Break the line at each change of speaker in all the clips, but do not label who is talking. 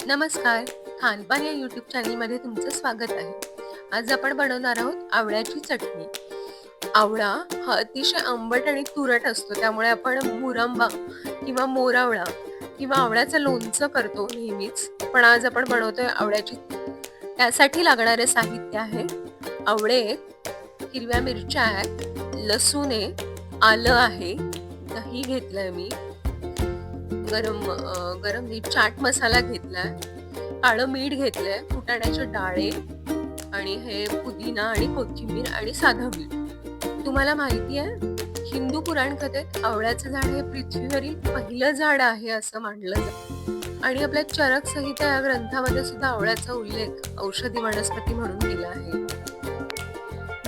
नमस्कार. खानपान या यूट्यूब चॅनलमध्ये तुमचं स्वागत आहे. आज आपण बनवणार आहोत आवळ्याची चटणी. आवळा हा अतिशय आंबट आणि तुरट असतो, त्यामुळे आपण मुरंबा किंवा मोरावळा किंवा आवळ्याचं लोणचं करतो नेहमीच. पण आज आपण बनवतोय आवळ्याची. त्यासाठी लागणारे साहित्य आहे: आवळे, हिरव्या मिरच्या आहेत, लसूण आहे, आलं आहे, दही घेतलंय मी, गरम मीठ, चाट मसाला घेतलाय, काळं मीठ घेतलंय, फुटाण्याचे डाळे आणि हे पुदिना आणि कोथिंबीर आणि साधं मीठ. तुम्हाला माहिती आहे, हिंदू पुराण कथेत आवळ्याचं झाड हे पृथ्वीवरील पहिलं झाड आहे असं मानलं जातं. आणि आपल्या चरक संहिता या ग्रंथामध्ये सुद्धा आवळ्याचा उल्लेख औषधी वनस्पती म्हणून केला आहे.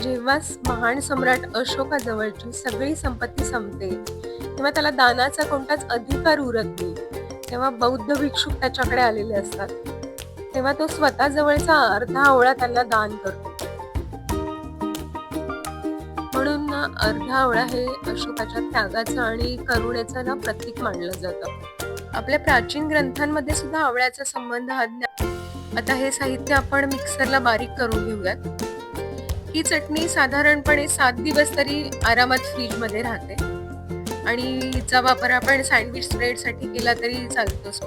जेव्हा महान सम्राट अशोकाजवळची सगळी संपत्ती संपते तेव्हा त्याला दानाचा कोणताच अधिकार उरत नाही, तेव्हा बौद्ध भिक्षुक त्याच्याकडे आलेले असतात. तेव्हा तो स्वतः जवळचा अर्धा आवळा त्यांना दान करतो. म्हणून ना अर्धा आवळा हे अशोकाच्या त्यागाचं आणि करुणेचं ना प्रतीक मानलं जातं. आपल्या प्राचीन ग्रंथांमध्ये सुद्धा आवळ्याचा संबंध आता हे साहित्य आपण मिक्सरला बारीक करून घेऊयात. ही चटणी साधारणपणे 7 दिवस तरी आरामात फ्रीज मध्ये राहते आणि हिचा वापर आपण सँडविच स्प्रेड साठी केला तरी चालतोच.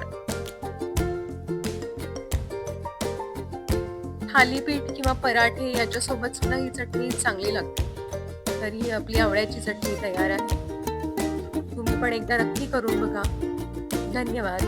थालीपीठ किंवा पराठे याच्यासोबत सुद्धा ही चटणी चांगली लागते. तरी आपली आवळ्याची चटणी तयार आहे. तुम्ही पण एकदा नक्की करून बघा. धन्यवाद.